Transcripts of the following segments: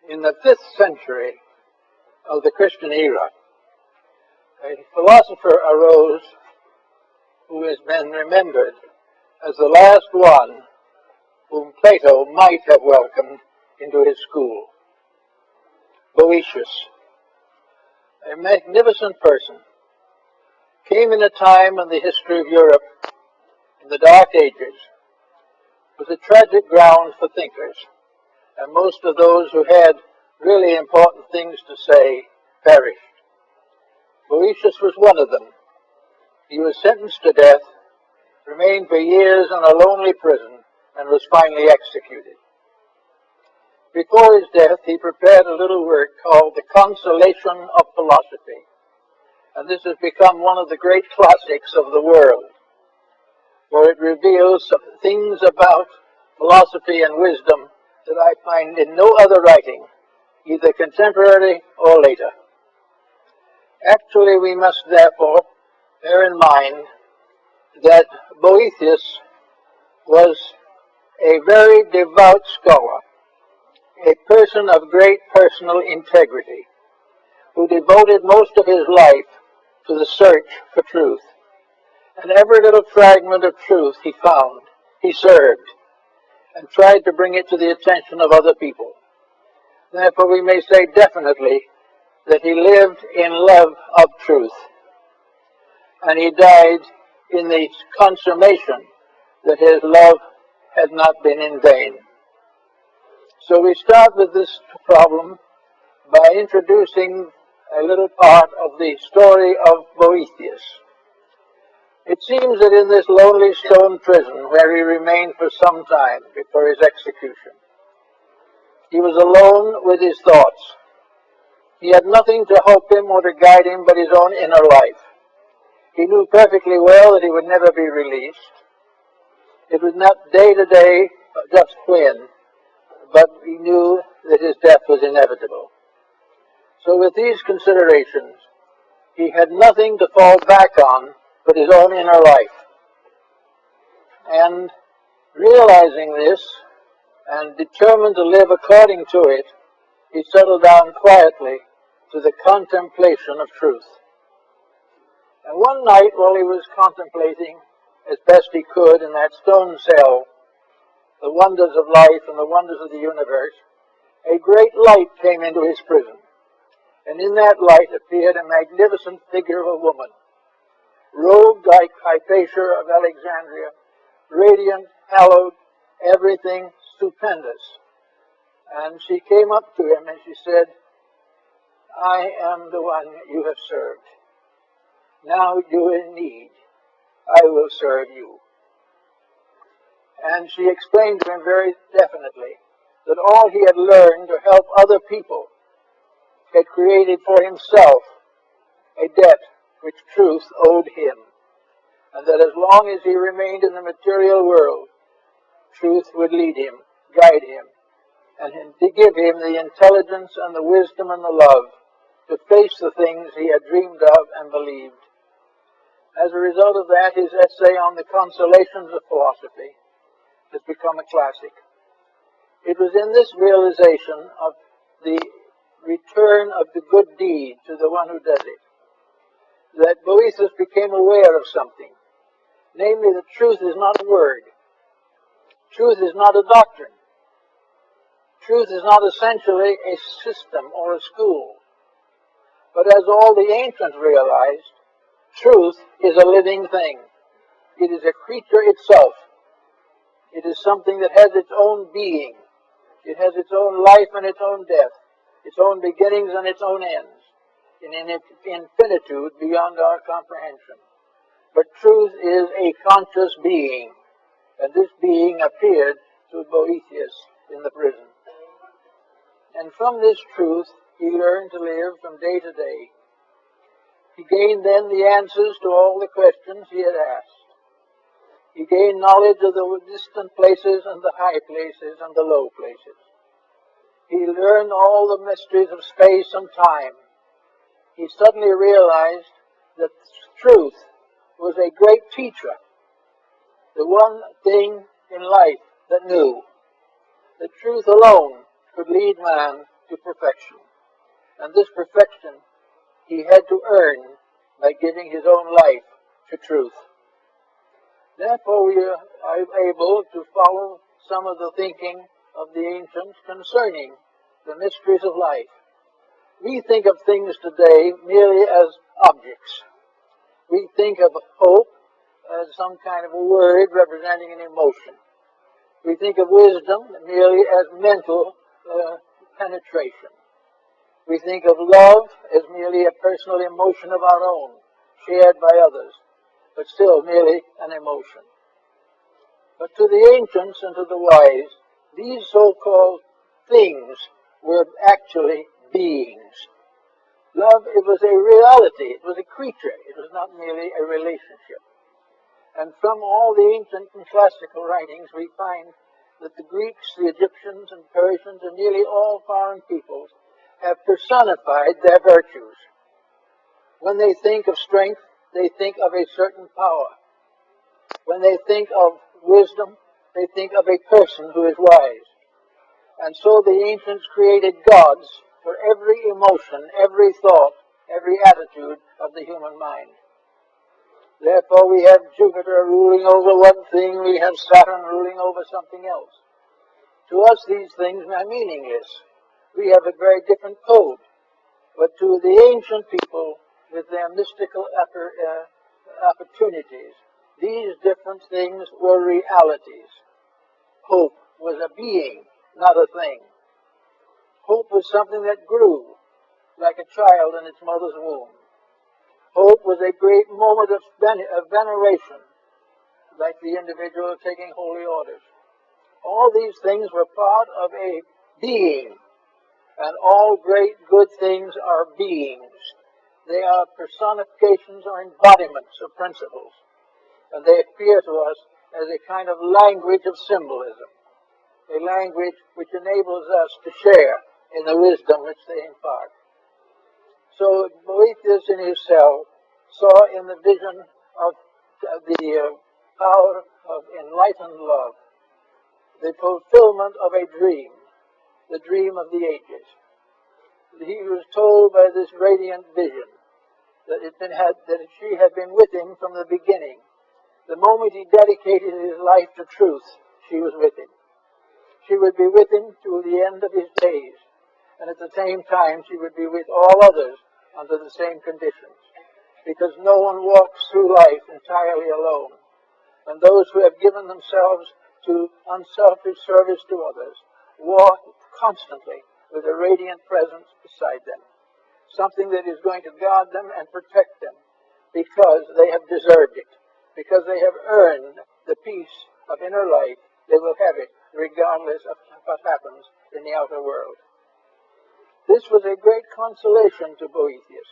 In the 5th century of the Christian era, a philosopher arose who has been remembered as the last one whom Plato might have welcomed into his school. Boëtius, a magnificent person, came in a time in the history of Europe, in the Dark Ages, was a tragic ground for thinkers, and most of those who had really important things to say perished. Boëtius was one of them. He was sentenced to death, remained for years in a lonely prison, and was finally executed. Before his death, he prepared a little work called The Consolation of Philosophy, and this has become one of the great classics of the world, for it reveals some things about philosophy and wisdom that I find in no other writing, either contemporary or later. Actually, we must therefore bear in mind that Boëtius was a very devout scholar, a person of great personal integrity, who devoted most of his life to the search for truth. And every little fragment of truth he found, he served, and tried to bring it to the attention of other people. Therefore, we may say definitely that he lived in love of truth, and he died in the consummation that his love had not been in vain. So we start with this problem by introducing a little part of the story of Boëtius. It seems that in this lonely stone prison, where he remained for some time before his execution, he was alone with his thoughts. He had nothing to help him or to guide him but his own inner life. He knew perfectly well that he would never be released. It was not day to day, just when, but he knew that his death was inevitable. So with these considerations, he had nothing to fall back on but his own inner life. And realizing this, and determined to live according to it, he settled down quietly to the contemplation of truth. And one night, while he was contemplating as best he could in that stone cell the wonders of life and the wonders of the universe, a great light came into his prison. And in that light appeared a magnificent figure of a woman, robed like Hypatia of Alexandria, radiant, hallowed, everything stupendous. And she came up to him and she said, "I am the one you have served. Now you're in need. I will serve you." And she explained to him very definitely that all he had learned to help other people had created for himself a debt which truth owed him, and that as long as he remained in the material world, truth would lead him, guide him, and to give him the intelligence and the wisdom and the love to face the things he had dreamed of and believed. As a result of that, his essay on the consolations of philosophy has become a classic. It was in this realization of the return of the good deed to the one who does it that Boëtius became aware of something, namely that truth is not a word. Truth is not a doctrine. Truth is not essentially a system or a school. But as all the ancients realized, truth is a living thing. It is a creature itself. It is something that has its own being. It has its own life and its own death, its own beginnings and its own ends, in an infinitude beyond our comprehension. But truth is a conscious being, and this being appeared to Boëtius in the prison. And from this truth, he learned to live from day to day. He gained then the answers to all the questions he had asked. He gained knowledge of the distant places and the high places and the low places. He learned all the mysteries of space and time. He suddenly realized that truth was a great teacher, the one thing in life that knew. The truth alone could lead man to perfection. And this perfection he had to earn by giving his own life to truth. Therefore, we are able to follow some of the thinking of the ancients concerning the mysteries of life. We think of things today merely as objects. We think of hope as some kind of a word representing an emotion. We think of wisdom merely as mental penetration. We think of love as merely a personal emotion of our own, shared by others, but still merely an emotion. But to the ancients and to the wise, these so-called things were actually beings. Love, it was a reality, it was a creature, it was not merely a relationship. And from all the ancient and classical writings, we find that the Greeks, the Egyptians, and Persians, and nearly all foreign peoples have personified their virtues. When they think of strength, they think of a certain power. When they think of wisdom, they think of a person who is wise. And so the ancients created gods for every emotion, every thought, every attitude of the human mind. Therefore, we have Jupiter ruling over one thing, we have Saturn ruling over something else. To us, these things are meaningless. We have a very different code. But to the ancient people, with their mystical opportunities, these different things were realities. Hope was a being, not a thing. Hope was something that grew like a child in its mother's womb. Hope was a great moment of veneration, like the individual taking holy orders. All these things were part of a being, and all great good things are beings. They are personifications or embodiments of principles, and they appear to us as a kind of language of symbolism, a language which enables us to share in the wisdom which they impart. So Boethius in his cell saw in the vision of the power of enlightened love the fulfillment of a dream, the dream of the ages. He was told by this radiant vision that she had been with him from the beginning. The moment he dedicated his life to truth, she was with him. She would be with him to the end of his days, and at the same time she would be with all others under the same conditions, because no one walks through life entirely alone, and those who have given themselves to unselfish service to others walk constantly with a radiant presence beside them, something that is going to guard them and protect them, because they have deserved it, because they have earned the peace of inner life. They will have it regardless of what happens in the outer world. This was a great consolation to Boethius.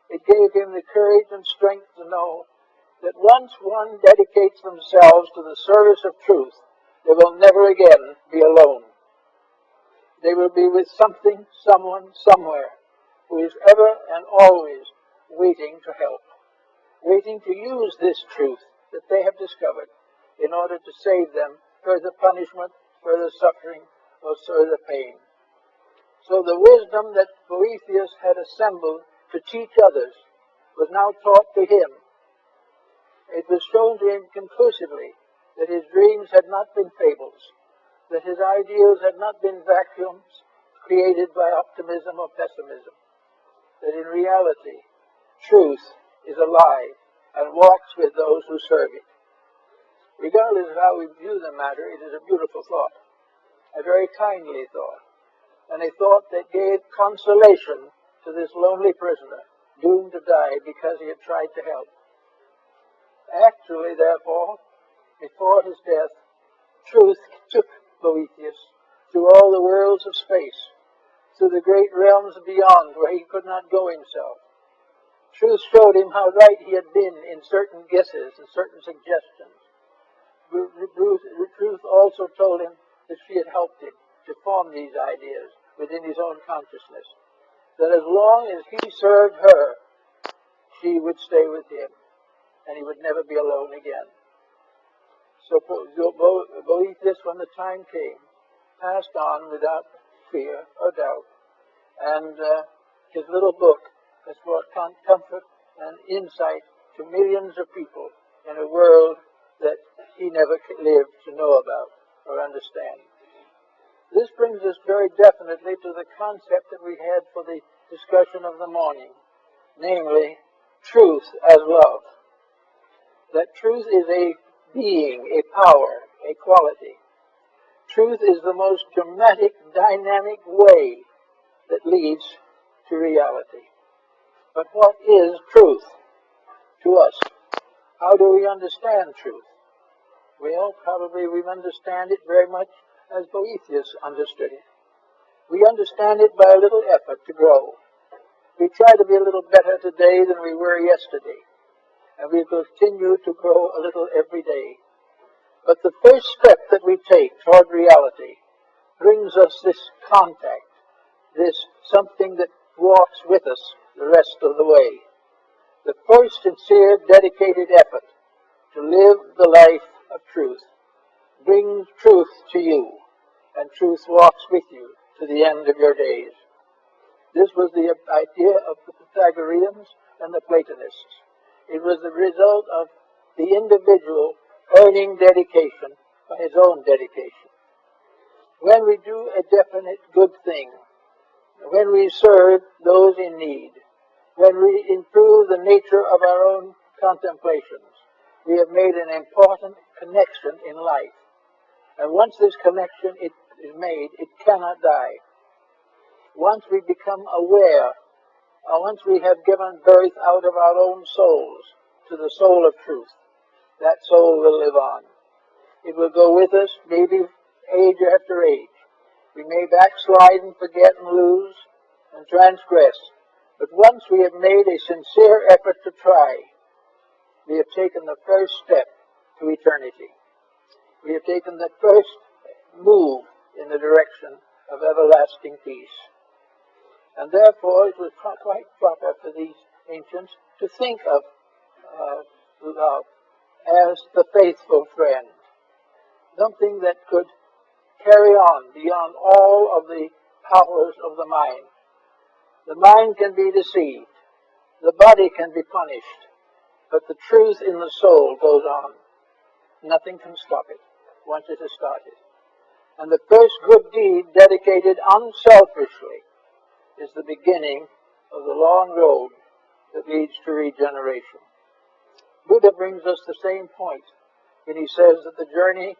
It gave him the courage and strength to know that once one dedicates themselves to the service of truth, they will never again be alone. They will be with something, someone, somewhere, who is ever and always waiting to help, waiting to use this truth that they have discovered in order to save them further punishment, further suffering, or further pain. So the wisdom that Boethius had assembled to teach others was now taught to him. It was shown to him conclusively that his dreams had not been fables, that his ideals had not been vacuums created by optimism or pessimism, that in reality, truth is alive and walks with those who serve it. Regardless of how we view the matter, it is a beautiful thought, a very kindly thought, and a thought that gave consolation to this lonely prisoner, doomed to die because he had tried to help. Actually, therefore, before his death, truth took Boethius through all the worlds of space, through the great realms beyond where he could not go himself. Truth showed him how right he had been in certain guesses and certain suggestions. Truth also told him that she had helped him to form these ideas within his own consciousness, that as long as he served her, she would stay with him, and he would never be alone again. So Boethius, when the time came, passed on without fear or doubt, And his little book has brought comfort and insight to millions of people in a world that he never lived to know about or understand. This brings us very definitely to the concept that we had for the discussion of the morning, namely, truth as love. That truth is a being, a power, a quality. Truth is the most dramatic, dynamic way that leads to reality. But what is truth to us? How do we understand truth? Well, probably we understand it very much as Boethius understood it. We understand it by a little effort to grow. We try to be a little better today than we were yesterday, and we continue to grow a little every day. But the first step that we take toward reality brings us this contact, this something that walks with us the rest of the way. The first sincere, dedicated effort to live the life of truth brings truth to you, and truth walks with you to the end of your days. This was the idea of the Pythagoreans and the Platonists. It was the result of the individual earning dedication by his own dedication. When we do a definite good thing, when we serve those in need, when we improve the nature of our own contemplations, we have made an important connection in life. And once this connection is made, it cannot die. Once we become aware, or once we have given birth out of our own souls to the soul of truth, that soul will live on. It will go with us, maybe age after age. We may backslide and forget and lose and transgress. But once we have made a sincere effort to try, we have taken the first step to eternity. We have taken the first move in the direction of everlasting peace. And therefore it was quite proper for these ancients to think of love as the faithful friend, something that could carry on beyond all of the powers of the mind. The mind can be deceived, the body can be punished, but the truth in the soul goes on. Nothing can stop it once it has started. And the first good deed dedicated unselfishly is the beginning of the long road that leads to regeneration. Buddha brings us the same point when he says that the journey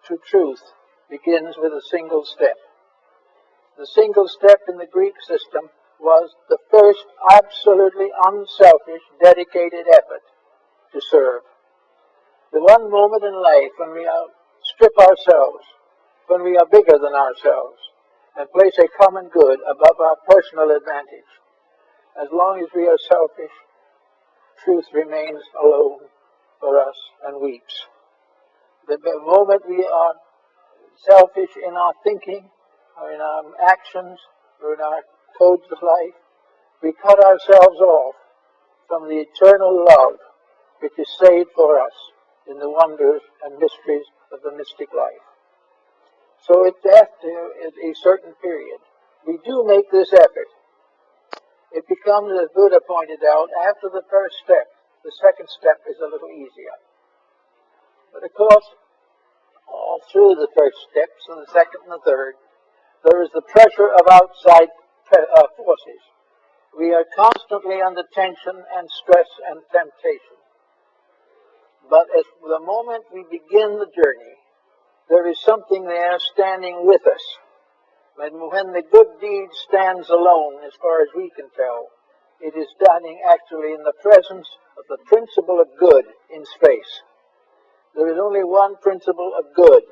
to truth begins with a single step. The single step in the Greek system was the first absolutely unselfish, dedicated effort to serve. The one moment in life when we strip ourselves, when we are bigger than ourselves, and place a common good above our personal advantage. As long as we are selfish, truth remains alone for us and weeps. The moment we are selfish in our thinking, or in our actions, or in our codes of life, we cut ourselves off from the eternal love which is saved for us in the wonders and mysteries of the mystic life. So it's after a certain period, we do make this effort. It becomes, as Buddha pointed out, after the first step, the second step is a little easier. But of course, all through the first steps and the second and the third, there is the pressure of outside forces. We are constantly under tension and stress and temptation. But at the moment we begin the journey, there is something there standing with us. When the good deed stands alone, as far as we can tell, it is standing actually in the presence of the principle of good in space. There is only one principle of good.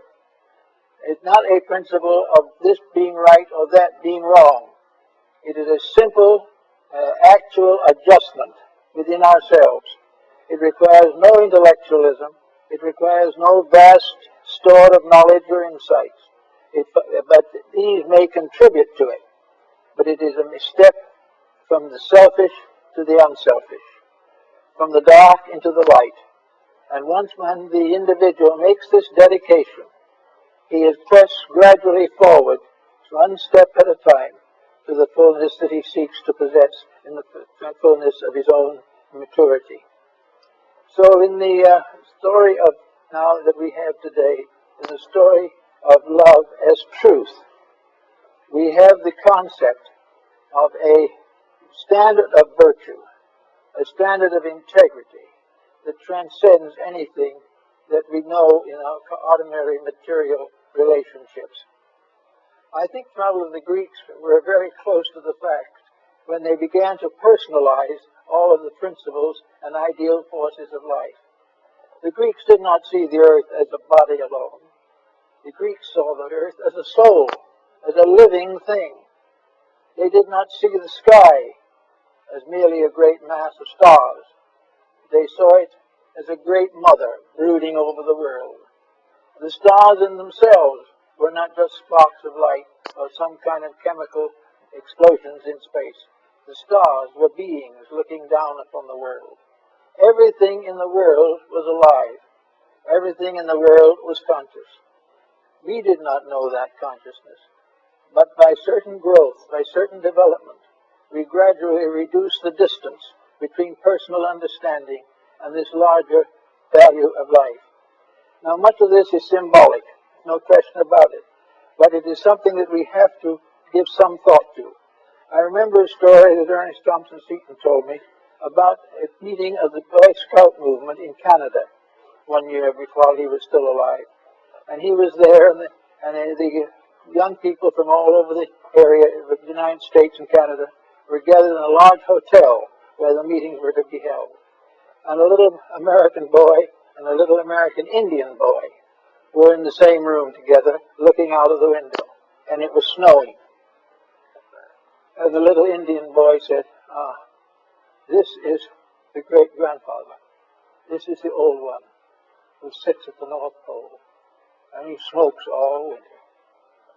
It's not a principle of this being right or that being wrong. It is a simple, actual adjustment within ourselves. It requires no intellectualism. It requires no vast store of knowledge or insights. But these may contribute to it. But it is a step from the selfish to the unselfish, from the dark into the light. And once when the individual makes this dedication, he is pressed gradually forward, one step at a time, to the full fullness that he seeks to possess in the fullness of his own maturity. So in the story of now that we have today, in the story of love as truth, we have the concept of a standard of virtue, a standard of integrity that transcends anything that we know in our ordinary material relationships. I think probably the Greeks were very close to the fact when they began to personalize all of the principles and ideal forces of life. The Greeks did not see the earth as a body alone. The Greeks saw the earth as a soul, as a living thing. They did not see the sky as merely a great mass of stars. They saw it as a great mother brooding over the world. The stars in themselves were not just sparks of light or some kind of chemical explosions in space. The stars were beings looking down upon the world. Everything in the world was alive. Everything in the world was conscious. We did not know that consciousness, but by certain growth, by certain development, we gradually reduced the distance between personal understanding and this larger value of life. Now, much of this is symbolic, no question about it, but it is something that we have to give some thought to. I remember a story that Ernest Thompson Seton told me about a meeting of the Boy Scout movement in Canada one year while he was still alive. And he was there, and the young people from all over the area of the United States and Canada were gathered in a large hotel where the meetings were to be held. And a little American boy and a little American Indian boy were in the same room together, looking out of the window, and it was snowing. And the little Indian boy said, "This is the great-grandfather. This is the old one who sits at the North Pole, and he smokes all winter.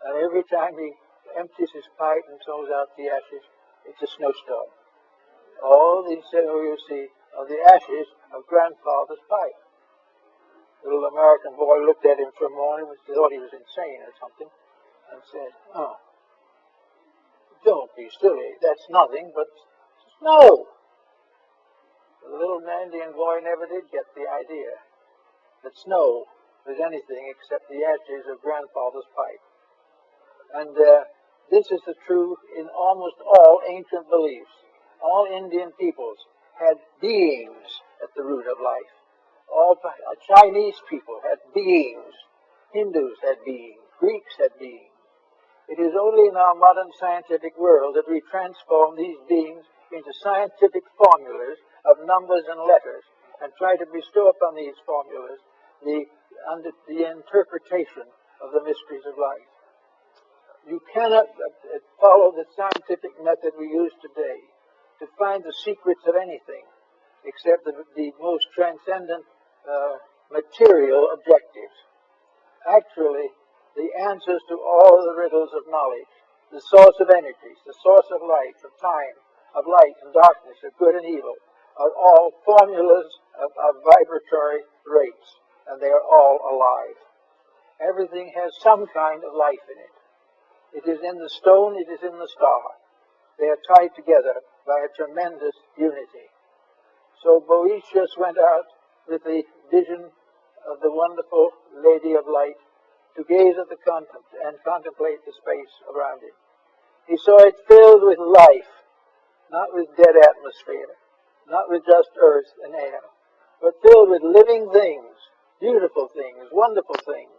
And every time he empties his pipe and throws out the ashes, it's a snowstorm. All these, you see, are the ashes of grandfather's pipe." The little American boy looked at him for a moment and thought he was insane or something, and said, "Oh, don't be silly. That's nothing but snow." The little Indian boy never did get the idea that snow was anything except the ashes of grandfather's pipe. And this is the truth in almost all ancient beliefs. All Indian peoples had beings at the root of life. All Chinese people had beings. Hindus had beings. Greeks had beings. It is only in our modern scientific world that we transform these beings into scientific formulas of numbers and letters and try to bestow upon these formulas the interpretation of the mysteries of life. You cannot follow the scientific method we use today to find the secrets of anything except the most transcendent material objectives. Actually, the answers to all of the riddles of knowledge, the source of energies, the source of life, of time, of light and darkness, of good and evil, are all formulas of vibratory rates, and they are all alive. Everything has some kind of life in it. It is in the stone, it is in the star. They are tied together by a tremendous unity. So Boetius went out with the vision of the wonderful Lady of Light to gaze at the and contemplate the space around him. He saw it filled with life, not with dead atmosphere, not with just earth and air, but filled with living things, beautiful things, wonderful things,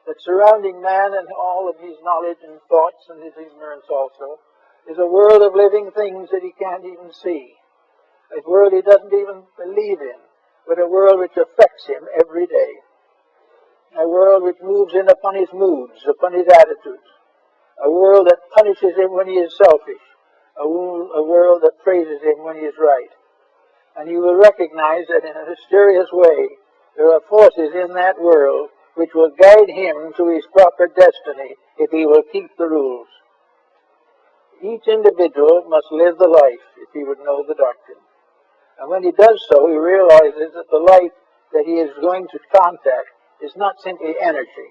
that surrounding man and all of his knowledge and thoughts and his ignorance also is a world of living things that he can't even see, a world he doesn't even believe in, but a world which affects him every day, a world which moves in upon his moods, upon his attitudes, a world that punishes him when he is selfish, a world that praises him when he is right. And you will recognize that in a mysterious way there are forces in that world which will guide him to his proper destiny if he will keep the rules. Each individual must live the life if he would know the doctrine. And when he does so, he realizes that the life that he is going to contact is not simply energy.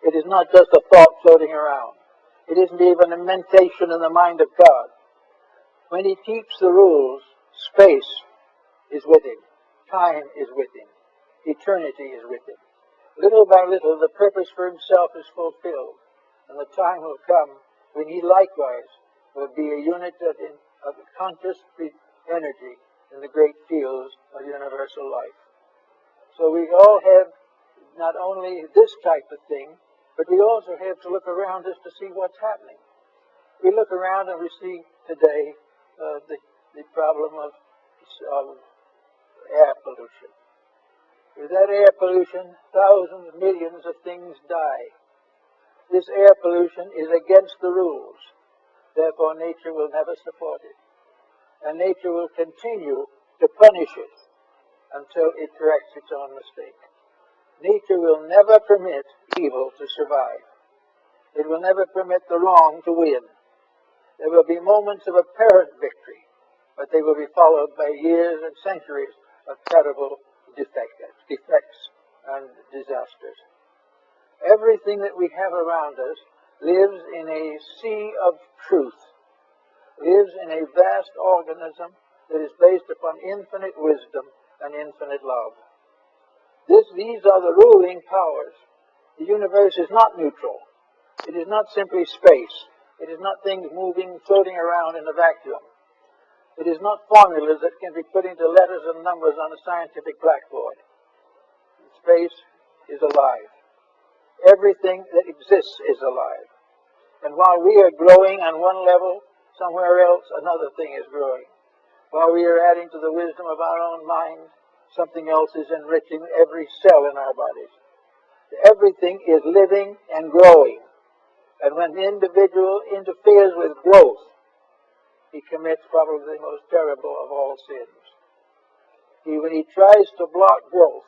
It is not just a thought floating around. It isn't even a mentation in the mind of God. When he keeps the rules, space is with him, time is with him, eternity is with him. Little by little, the purpose for himself is fulfilled, and the time will come when he likewise will be a unit of conscious energy in the great fields of universal life. So we all have not only this type of thing, but we also have to look around us to see what's happening. We look around and we see today the problem of air pollution. With that air pollution, thousands, millions of things die. This air pollution is against the rules. Therefore, nature will never support it. And nature will continue to punish it until it corrects its own mistake. Nature will never permit evil to survive. It will never permit the wrong to win. There will be moments of apparent victory, but they will be followed by years and centuries of terrible defects and disasters. Everything that we have around us lives in a sea of truth, lives in a vast organism that is based upon infinite wisdom and infinite love. These are the ruling powers. The universe is not neutral. It is not simply space. It is not things moving, floating around in a vacuum. It is not formulas that can be put into letters and numbers on a scientific blackboard. Space is alive. Everything that exists is alive. And while we are growing on one level, somewhere else another thing is growing. While we are adding to the wisdom of our own mind, something else is enriching every cell in our bodies. Everything is living and growing. And when the individual interferes with growth, he commits probably the most terrible of all sins. When he tries to block growth,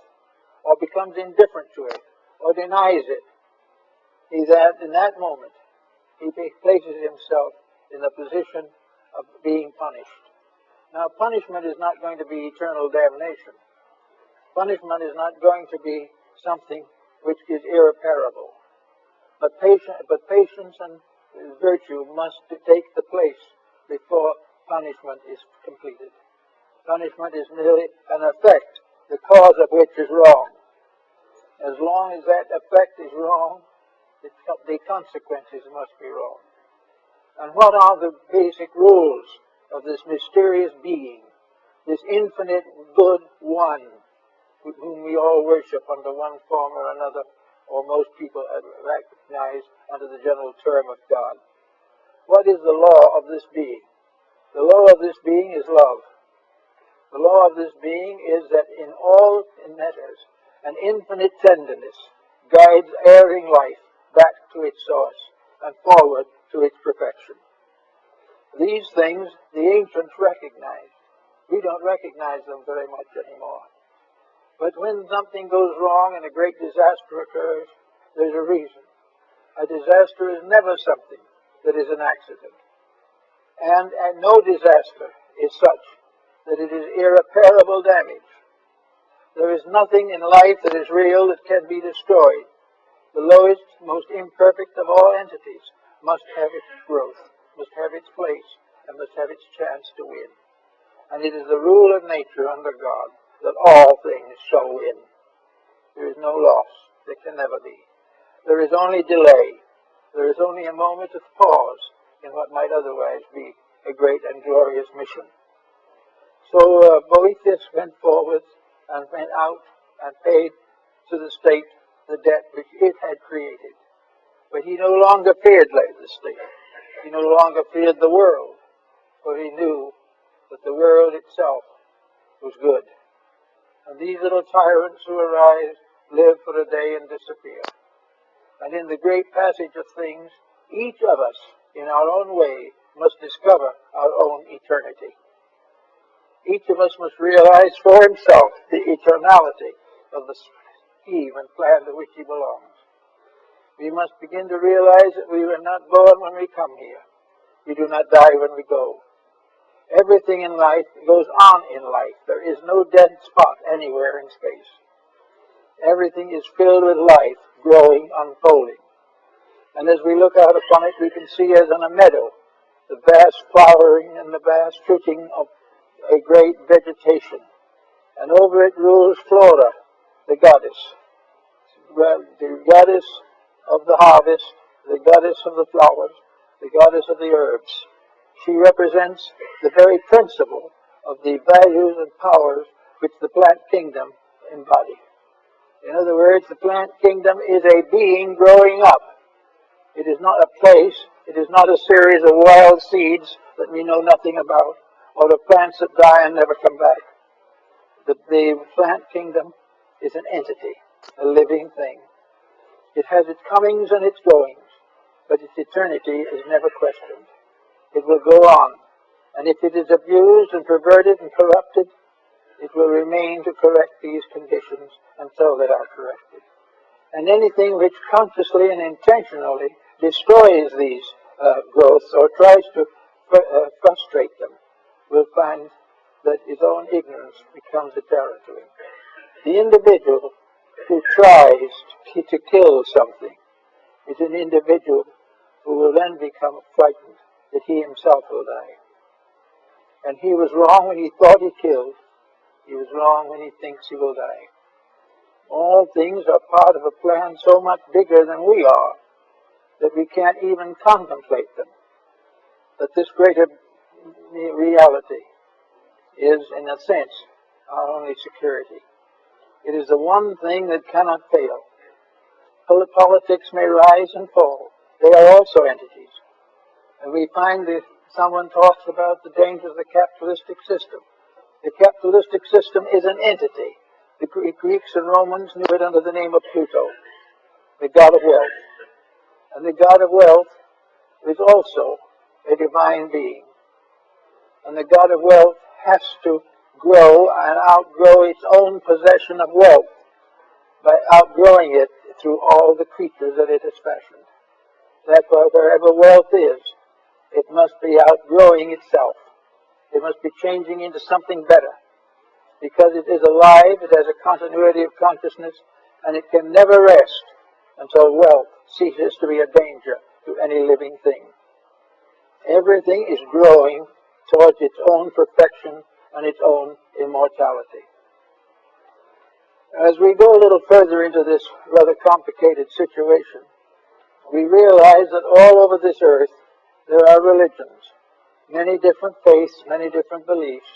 or becomes indifferent to it, or denies it, in that moment, he places himself in the position of being punished. Now, punishment is not going to be eternal damnation. Punishment is not going to be something which is irreparable. But patience and virtue must take the place before punishment is completed. Punishment is merely an effect, the cause of which is wrong. As long as that effect is wrong, the consequences must be wrong. And what are the basic rules of this mysterious being, this infinite good one, whom we all worship under one form or another, or most people recognize under the general term of God? What is the law of this being? The law of this being is love. The law of this being is that in all matters, an infinite tenderness guides erring life back to its source and forward to its perfection. These things the ancients recognized. We don't recognize them very much anymore. But when something goes wrong and a great disaster occurs, there's a reason. A disaster is never something that is an accident. And no disaster is such that it is irreparable damage. There is nothing in life that is real that can be destroyed. The lowest, most imperfect of all entities must have its growth, must have its place, and must have its chance to win. And it is the rule of nature under God that all things shall win. There is no loss. There can never be. There is only delay. There is only a moment of pause in what might otherwise be a great and glorious mission. So Boethius went forward and went out and paid to the state the debt which it had created. But he no longer feared the state. He no longer feared the world, for he knew that the world itself was good. And these little tyrants who arise live for a day and disappear. And in the great passage of things, each of us, in our own way, must discover our own eternity. Each of us must realize for himself the eternality of the scheme and plan to which he belongs. We must begin to realize that we were not born when we come here. We do not die when we go. Everything in life goes on in life. There is no dead spot anywhere in space. Everything is filled with life, growing, unfolding. And as we look out upon it, we can see as in a meadow the vast flowering and the vast fruiting of a great vegetation. And over it rules Flora, the goddess. Well, the goddess of the harvest, the goddess of the flowers, the goddess of the herbs. She represents the very principle of the values and powers which the plant kingdom embody. In other words, the plant kingdom is a being growing up. It is not a place, it is not a series of wild seeds that we know nothing about, or of plants that die and never come back. The plant kingdom is an entity, a living thing. It has its comings and its goings, but its eternity is never questioned. It will go on, and if it is abused and perverted and corrupted, it will remain to correct these conditions until they are corrected. And anything which consciously and intentionally destroys these growths or tries to frustrate them will find that his own ignorance becomes a terror to him. The individual who tries to kill something is an individual who will then become frightened that he himself will die. And he was wrong when he thought he killed. He was wrong when he thinks he will die. All things are part of a plan so much bigger than we are that we can't even contemplate them. But this greater reality is, in a sense, our only security. It is the one thing that cannot fail. Politics may rise and fall. They are also entities. And we find that someone talks about the dangers of the capitalistic system. The capitalistic system is an entity. The Greeks and Romans knew it under the name of Pluto, the god of wealth. And the god of wealth is also a divine being. And the god of wealth has to grow and outgrow its own possession of wealth by outgrowing it through all the creatures that it has fashioned. Therefore, wherever wealth is, it must be outgrowing itself. It must be changing into something better. Because it is alive, it has a continuity of consciousness, and it can never rest until wealth ceases to be a danger to any living thing. Everything is growing towards its own perfection and its own immortality. As we go a little further into this rather complicated situation, we realize that all over this earth there are religions, many different faiths, many different beliefs,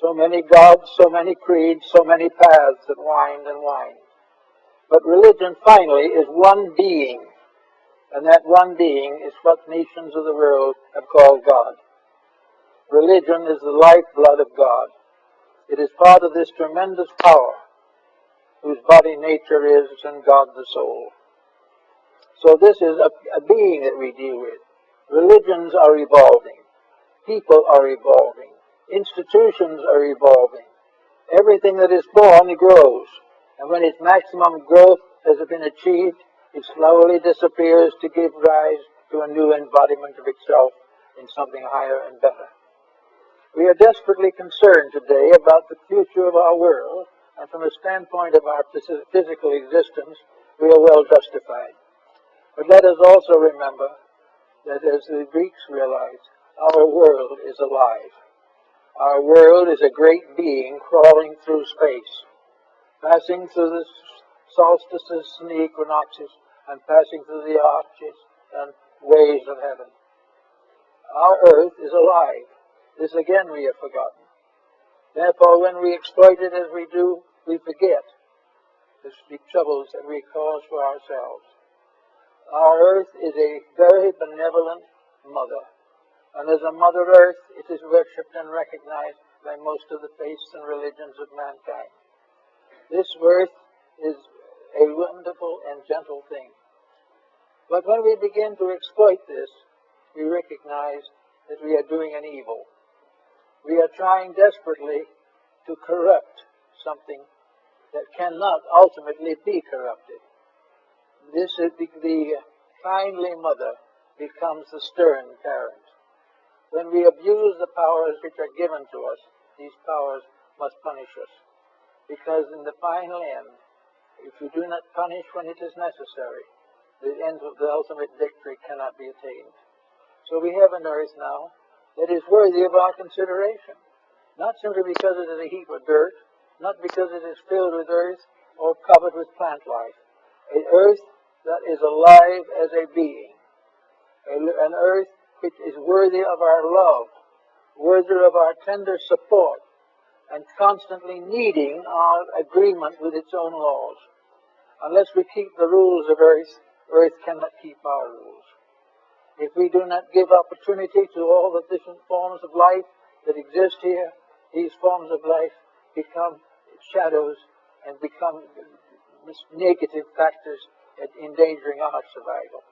so many gods, so many creeds, so many paths that wind and wind. But religion finally is one being, and that one being is what nations of the world have called God. Religion is the lifeblood of God. It is part of this tremendous power whose body nature is and God the soul. So this is a being that we deal with. Religions are evolving. People are evolving. Institutions are evolving. Everything that is born grows. And when its maximum growth has been achieved, it slowly disappears to give rise to a new embodiment of itself in something higher and better. We are desperately concerned today about the future of our world, and from a standpoint of our physical existence, we are well justified. But let us also remember that, as the Greeks realized, our world is alive. Our world is a great being crawling through space, passing through the solstices and the equinoxes, and passing through the arches and ways of heaven. Our earth is alive. This again we have forgotten. Therefore, when we exploit it as we do, we forget the troubles that we cause for ourselves. Our earth is a very benevolent mother. And as a Mother Earth, it is worshipped and recognized by most of the faiths and religions of mankind. This earth is a wonderful and gentle thing. But when we begin to exploit this, we recognize that we are doing an evil. We are trying desperately to corrupt something that cannot ultimately be corrupted. This is the kindly mother becomes the stern parent. When we abuse the powers which are given to us, these powers must punish us. Because in the final end, if you do not punish when it is necessary, the ultimate victory cannot be attained. So we have an earth now that is worthy of our consideration. Not simply because it is a heap of dirt, not because it is filled with earth or covered with plant life. An earth that is alive as a being. An earth which is worthy of our love, worthy of our tender support, and constantly needing our agreement with its own laws. Unless we keep the rules of earth, earth cannot keep our rules. If we do not give opportunity to all the different forms of life that exist here, these forms of life become shadows and become negative factors endangering our survival.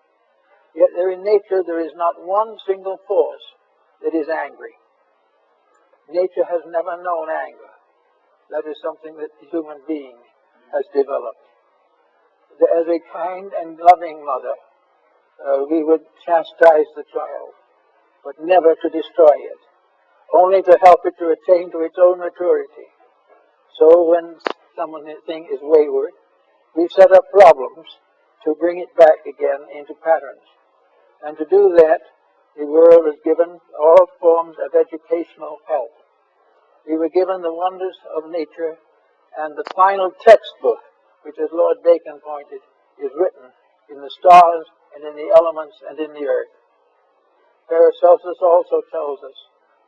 Yet in nature there is not one single force that is angry. Nature has never known anger. That is something that the human being has developed. As a kind and loving mother, we would chastise the child, but never to destroy it, only to help it to attain to its own maturity. So when something is wayward, we set up problems to bring it back again into patterns. And to do that, the world is given all forms of educational help. We were given the wonders of nature, and the final textbook, which, as Lord Bacon pointed, is written in the stars and in the elements and in the earth. Paracelsus also tells us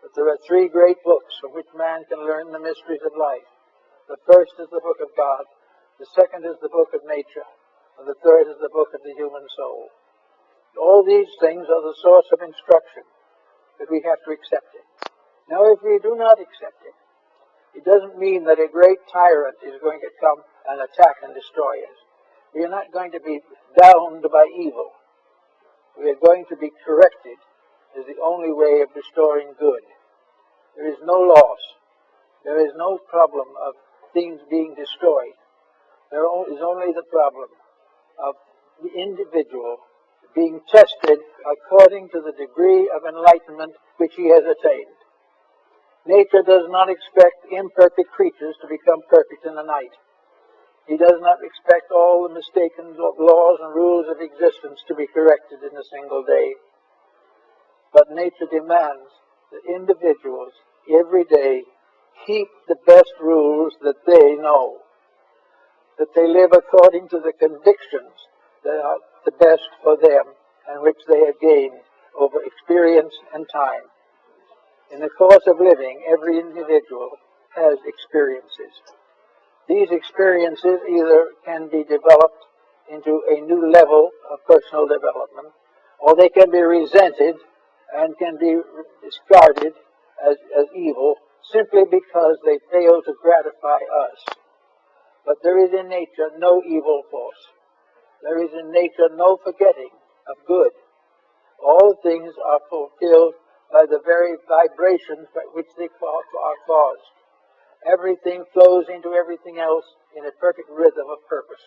that there are three great books from which man can learn the mysteries of life. The first is the book of God, the second is the book of nature, and the third is the book of the human soul. All these things are the source of instruction, but we have to accept it. Now, if we do not accept it, it doesn't mean that a great tyrant is going to come and attack and destroy us. We are not going to be downed by evil. We are going to be corrected as the only way of restoring good. There is no loss. There is no problem of things being destroyed. There is only the problem of the individual being tested according to the degree of enlightenment which he has attained. Nature does not expect imperfect creatures to become perfect in the night. He does not expect all the mistaken laws and rules of existence to be corrected in a single day. But nature demands that individuals every day keep the best rules that they know, that they live according to the convictions that are the best for them and which they have gained over experience and time. In the course of living, every individual has experiences. These experiences either can be developed into a new level of personal development, or they can be resented and can be discarded as evil simply because they fail to gratify us. But there is in nature no evil force. There is in nature no forgetting of good. All things are fulfilled by the very vibrations by which they are caused. Everything flows into everything else in a perfect rhythm of purpose.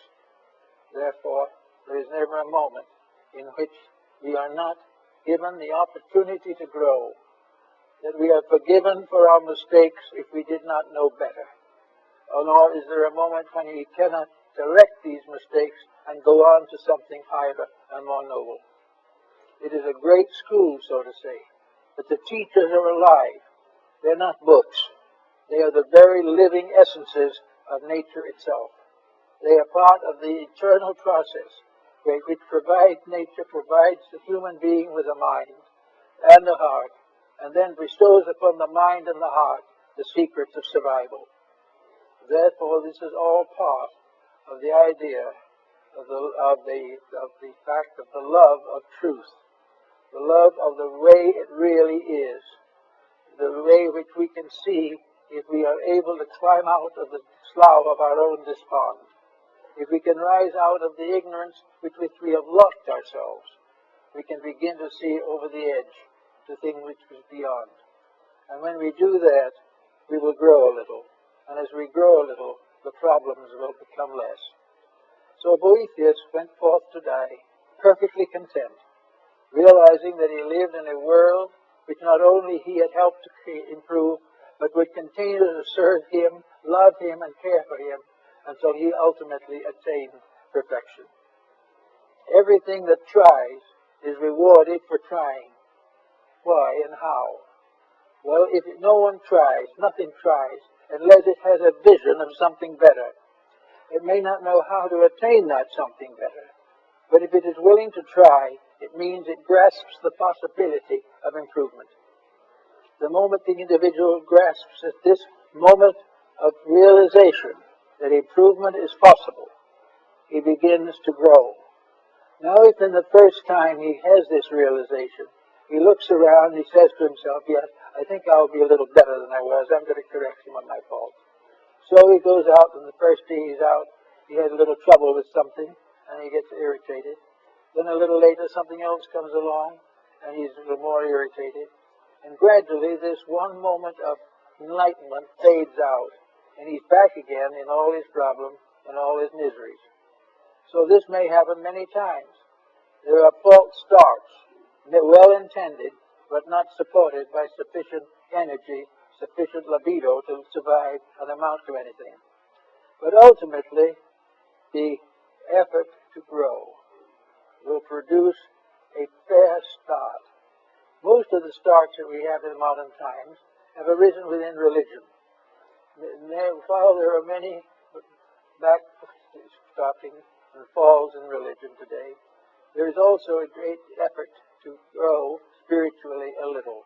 Therefore, there is never a moment in which we are not given the opportunity to grow, that we are forgiven for our mistakes if we did not know better. Nor is there a moment when we cannot correct these mistakes and go on to something higher and more noble. It is a great school, so to say, but the teachers are alive. They're not books. They are the very living essences of nature itself. They are part of the eternal process which nature provides the human being with a mind and a heart, and then bestows upon the mind and the heart the secrets of survival. Therefore, this is all part of the idea of the fact of the love of truth, the love of the way it really is, the way which we can see if we are able to climb out of the slough of our own despond, if we can rise out of the ignorance with which we have locked ourselves, we can begin to see over the edge the thing which is beyond. And when we do that, we will grow a little. And as we grow a little, the problems will become less. So Boethius went forth to die perfectly content, realizing that he lived in a world which not only he had helped to improve, but would continue to serve him, love him, and care for him until he ultimately attained perfection. Everything that tries is rewarded for trying. Why and how? Well, if no one tries, nothing tries, unless it has a vision of something better. It may not know how to attain that something better, but if it is willing to try, it means it grasps the possibility of improvement. The moment the individual grasps at this moment of realization that improvement is possible, he begins to grow. Now, if in the first time he has this realization, he looks around, he says to himself, yes, I think I'll be a little better than I was. I'm going to correct some of my faults. So he goes out, and the first day he's out, he has a little trouble with something, and he gets irritated. Then a little later, something else comes along, and he's a little more irritated. And gradually, this one moment of enlightenment fades out, and he's back again in all his problems and all his miseries. So this may happen many times. There are false starts, well intended, but not supported by sufficient energy, sufficient libido to survive and amount to anything. But ultimately, the effort to grow will produce a fair start. Most of the starts that we have in modern times have arisen within religion. While there are many backstopping and falls in religion today, there is also a great effort to grow spiritually a little.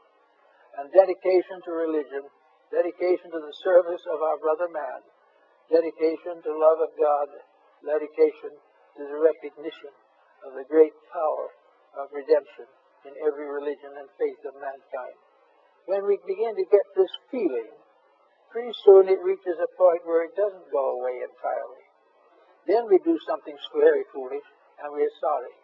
And dedication to religion, dedication to the service of our brother man, dedication to love of God, dedication to the recognition of the great power of redemption in every religion and faith of mankind. When we begin to get this feeling, pretty soon it reaches a point where it doesn't go away entirely. Then we do something very foolish, and we are sorry.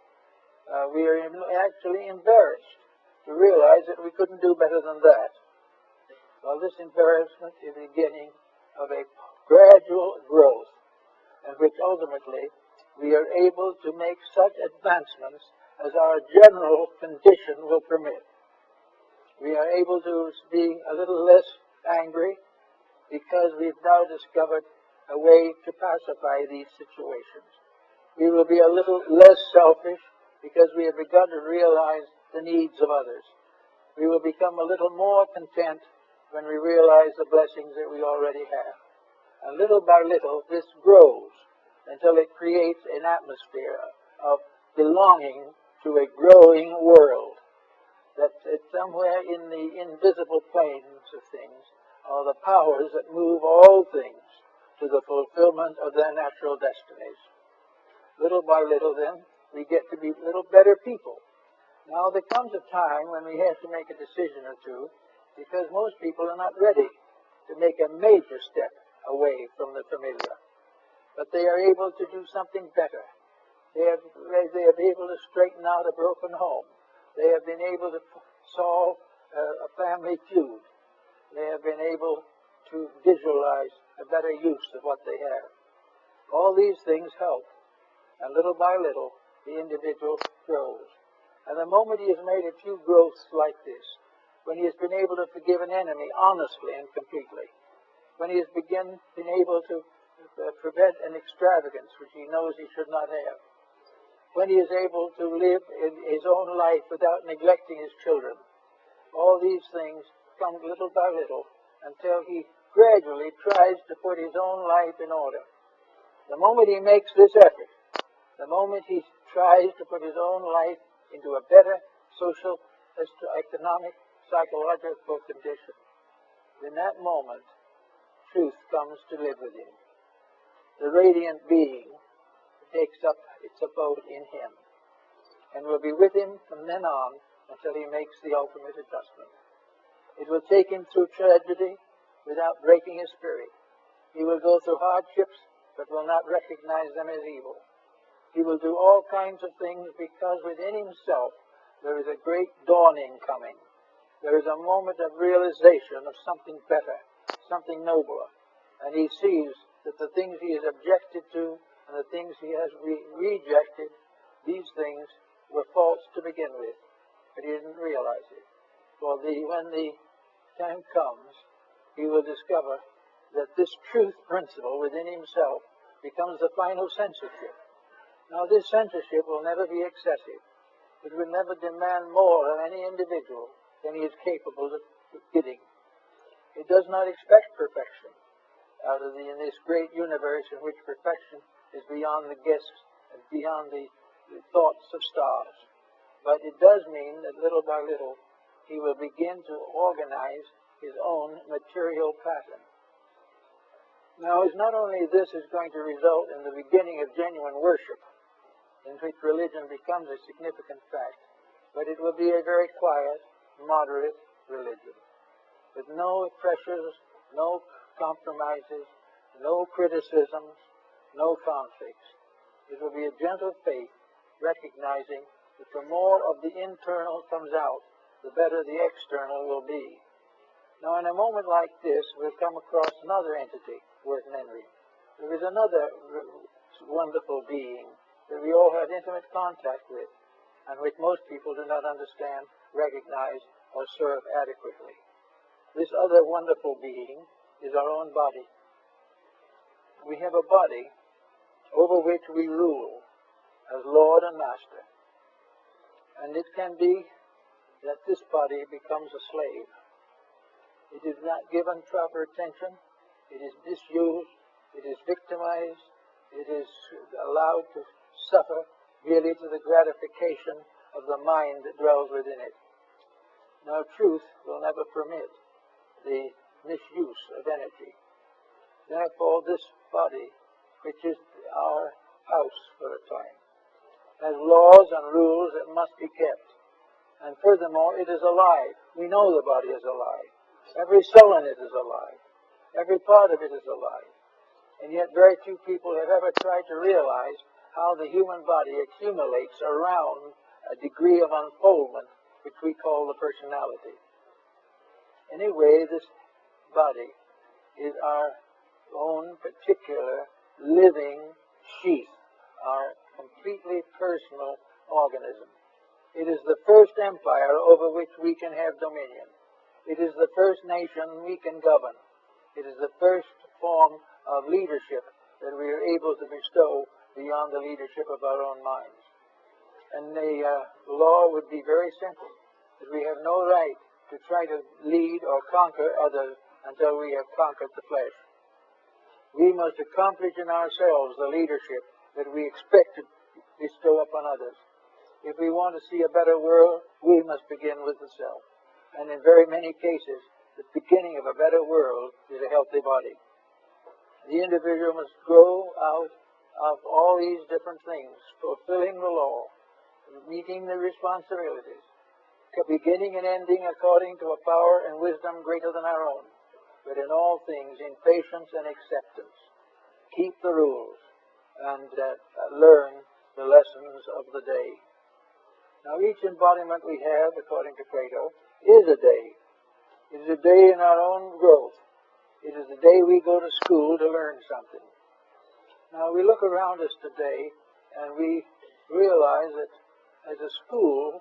We are actually embarrassed to realize that we couldn't do better than that. Well, this embarrassment is the beginning of a gradual growth, in which ultimately we are able to make such advancements as our general condition will permit. We are able to be a little less angry because we've now discovered a way to pacify these situations. We will be a little less selfish because we have begun to realize the needs of others. We will become a little more content when we realize the blessings that we already have. And little by little, this grows until it creates an atmosphere of belonging to a growing world. That somewhere in the invisible planes of things are the powers that move all things to the fulfillment of their natural destinies. Little by little, then, we get to be little better people. Now, there comes a time when we have to make a decision or two, because most people are not ready to make a major step away from the familiar. But they are able to do something better. They have been able to straighten out a broken home. They have been able to solve a family feud. They have been able to visualize a better use of what they have. All these things help. And little by little, the individual grows. And the moment he has made a few growths like this, when he has been able to forgive an enemy honestly and completely, when he has been able to prevent an extravagance which he knows he should not have, when he is able to live in his own life without neglecting his children, all these things come little by little until he gradually tries to put his own life in order. The moment he makes this effort, the moment he tries to put his own life into a better social, economic, psychological condition, in that moment, truth comes to live with him. The radiant being takes up its abode in him and will be with him from then on until he makes the ultimate adjustment. It will take him through tragedy without breaking his spirit. He will go through hardships but will not recognize them as evil. He will do all kinds of things because within himself there is a great dawning coming. There is a moment of realization of something better, something nobler. And he sees that the things he has objected to and the things he has rejected, these things were false to begin with. But he didn't realize it. For when the time comes, he will discover that this truth principle within himself becomes the final censorship. Now, this censorship will never be excessive. It will never demand more of any individual than he is capable of giving. It does not expect perfection in this great universe in which perfection is beyond the guess and beyond the thoughts of stars. But it does mean that little by little he will begin to organize his own material pattern. Now, it's not only this is going to result in the beginning of genuine worship, in which religion becomes a significant fact, but it will be a very quiet, moderate religion, with no pressures, no compromises, no criticisms, no conflicts. It will be a gentle faith, recognizing that the more of the internal comes out, the better the external will be. Now, in a moment like this, we'll come across another entity worth mentioning. There is another wonderful being that we all have intimate contact with, and which most people do not understand, recognize, or serve adequately. This other wonderful being is our own body. We have a body over which we rule as Lord and Master. And it can be that this body becomes a slave. It is not given proper attention. It is misused. It is victimized. It is allowed to suffer merely to the gratification of the mind that dwells within it. Now, truth will never permit the misuse of energy. Therefore, this body, which is our house for a time, has laws and rules that must be kept. And furthermore, it is alive. We know the body is alive. Every cell in it is alive. Every part of it is alive. And yet very few people have ever tried to realize how the human body accumulates around a degree of unfoldment which we call the personality. Anyway, this body is our own particular living sheath, our completely personal organism. It is the first empire over which we can have dominion. It is the first nation we can govern. It is the first form of leadership that we are able to bestow beyond the leadership of our own minds. And the law would be very simple, that we have no right to try to lead or conquer others until we have conquered the flesh. We must accomplish in ourselves the leadership that we expect to bestow upon others. If we want to see a better world, we must begin with the self. And in very many cases, the beginning of a better world is a healthy body. The individual must grow out of all these different things, fulfilling the law, meeting the responsibilities, beginning and ending according to a power and wisdom greater than our own, but in all things in patience and acceptance. Keep the rules and learn the lessons of the day. Now, each embodiment we have, according to Plato, is a day. It is a day in our own growth. It is the day we go to school to learn something. Now, we look around us today and we realize that as a school,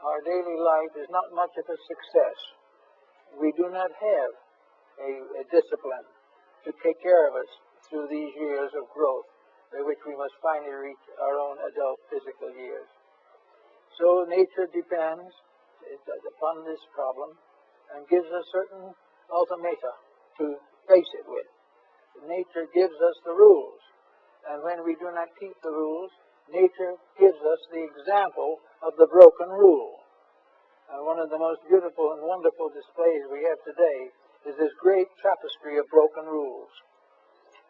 our daily life is not much of a success. We do not have a discipline to take care of us through these years of growth by which we must finally reach our own adult physical years. So nature depends upon this problem and gives us certain ultimata to face it with. Nature gives us the rules, and when we do not keep the rules, nature gives us the example of the broken rule. One of the most beautiful and wonderful displays we have today is this great tapestry of broken rules.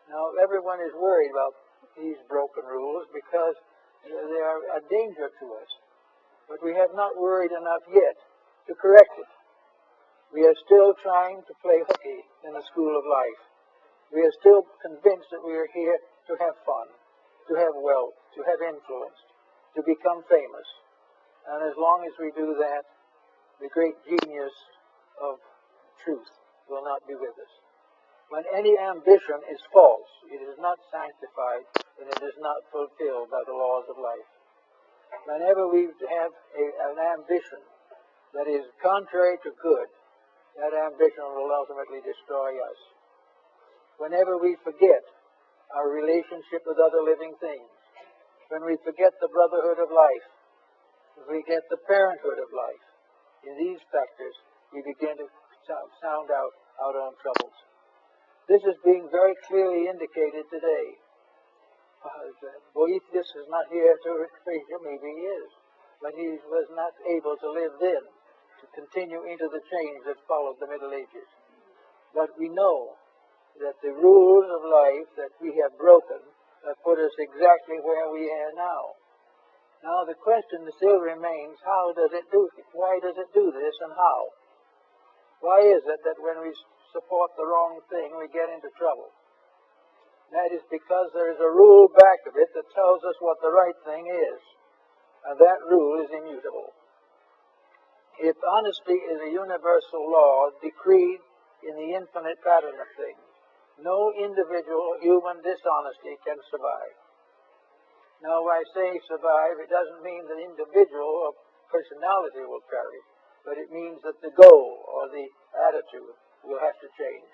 Now, everyone is worried about these broken rules because they are a danger to us. But we have not worried enough yet to correct it. We are still trying to play hooky in the school of life. We are still convinced that we are here to have fun, to have wealth, to have influence, to become famous. And as long as we do that, the great genius of truth will not be with us. When any ambition is false, it is not sanctified, and it is not fulfilled by the laws of life. Whenever we have an ambition that is contrary to good, that ambition will ultimately destroy us. Whenever we forget our relationship with other living things, when we forget the brotherhood of life, we forget the parenthood of life, In these factors, we begin to sound out our own troubles. This is being very clearly indicated today. Boethius is not here to retrieve him, maybe he is, but he was not able to live then, to continue into the change that followed the Middle Ages. But we know that the rules of life that we have broken have put us exactly where we are now. Now the question still remains, how does it do it? Why does it do this, and how? Why is it that when we support the wrong thing, we get into trouble? That is because there is a rule back of it that tells us what the right thing is, and that rule is immutable. If honesty is a universal law decreed in the infinite pattern of things, no individual human dishonesty can survive. Now, when I say survive, it doesn't mean the individual or personality will perish, but it means that the goal or the attitude will have to change.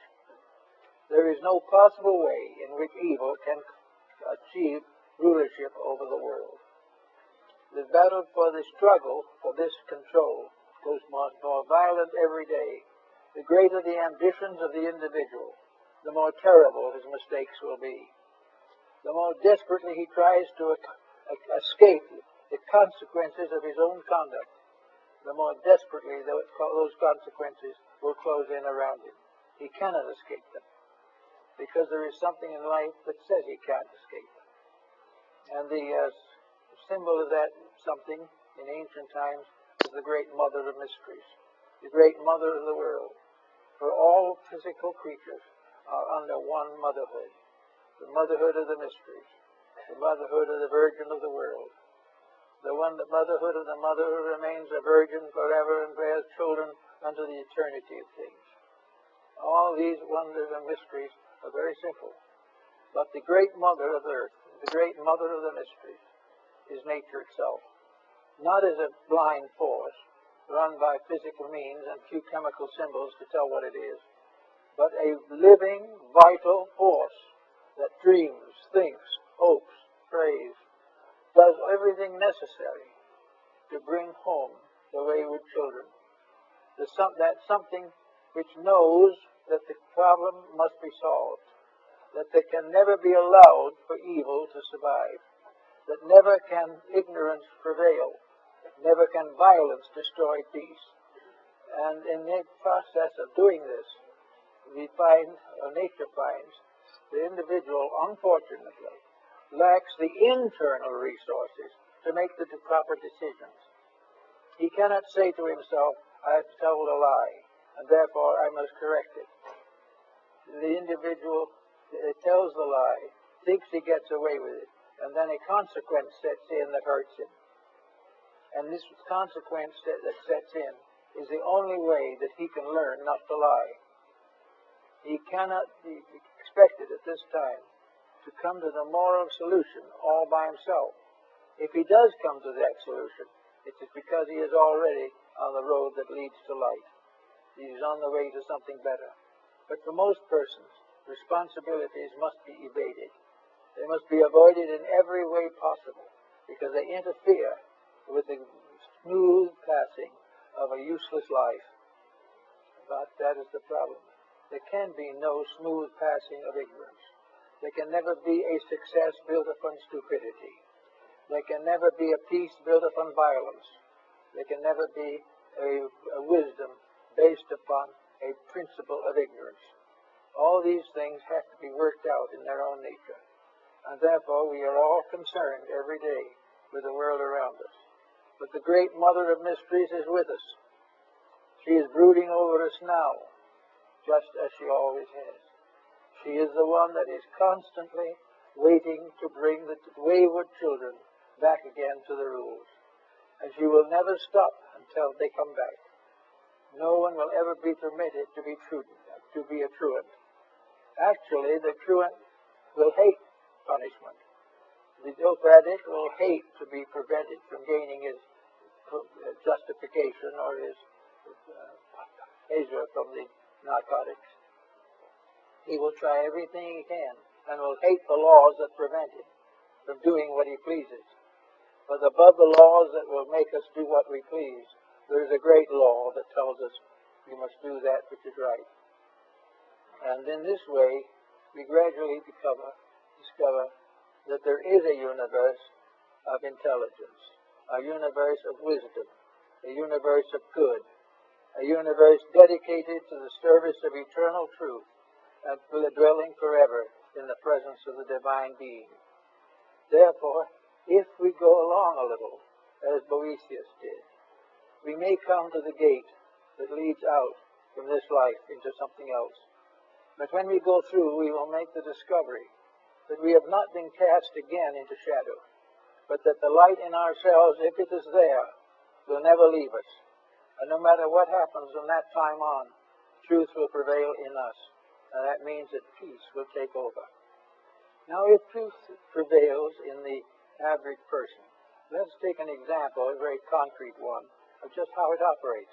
There is no possible way in which evil can achieve rulership over the world. The battle for the struggle for this control grows more violent every day. The greater the ambitions of the individual, the more terrible his mistakes will be. The more desperately he tries to escape the consequences of his own conduct, the more desperately those consequences will close in around him. He cannot escape them, because there is something in life that says he can't escape them. And the symbol of that something in ancient times is the great mother of mysteries, the great mother of the world. For all physical creatures are under one motherhood, the motherhood of the mysteries, the motherhood of the Virgin of the world, the motherhood of the mother who remains a virgin forever and bears children unto the eternity of things. All these wonders and mysteries are very simple. But the great mother of earth, the great mother of the mysteries, is nature itself. Not as a blind force run by physical means and few chemical symbols to tell what it is, but a living, vital force that dreams, thinks, hopes, prays, does everything necessary to bring home the wayward children. That something which knows that the problem must be solved, that there can never be allowed for evil to survive, that never can ignorance prevail, never can violence destroy peace. And in the process of doing this, we find, or nature finds, the individual, unfortunately, lacks the internal resources to make the proper decisions. He cannot say to himself, I have told a lie, and therefore I must correct it. The individual tells the lie, thinks he gets away with it, and then a consequence sets in that hurts him. And this consequence that sets in is the only way that he can learn not to lie. He cannot be expected at this time to come to the moral solution all by himself. If he does come to that solution, it is because he is already on the road that leads to light. He is on the way to something better. But for most persons, responsibilities must be evaded. They must be avoided in every way possible, because they interfere with the smooth passing of a useless life. But that is the problem. There can be no smooth passing of ignorance. There can never be a success built upon stupidity. There can never be a peace built upon violence. There can never be a wisdom based upon a principle of ignorance. All these things have to be worked out in their own nature. And therefore we are all concerned every day with the world around us. But the great mother of mysteries is with us. She is brooding over us now, just as she always has. She is the one that is constantly waiting to bring the wayward children back again to the rules. And she will never stop until they come back. No one will ever be permitted to be a truant. Actually, the truant will hate punishment. The dope addict will hate to be prevented from gaining his justification or his pleasure from the narcotics. He will try everything he can and will hate the laws that prevent him from doing what he pleases. But above the laws that will make us do what we please there is a great law that tells us we must do that which is right. And in this way, we gradually discover that there is a universe of intelligence, a universe of wisdom, a universe of good, a universe dedicated to the service of eternal truth and dwelling forever in the presence of the divine being. Therefore, if we go along a little, as Boethius did, we may come to the gate that leads out from this life into something else. But when we go through, we will make the discovery that we have not been cast again into shadow, but that the light in ourselves, if it is there, will never leave us. And no matter what happens from that time on, truth will prevail in us. And that means that peace will take over. Now, if truth prevails in the average person, let's take an example, a very concrete one, of just how it operates.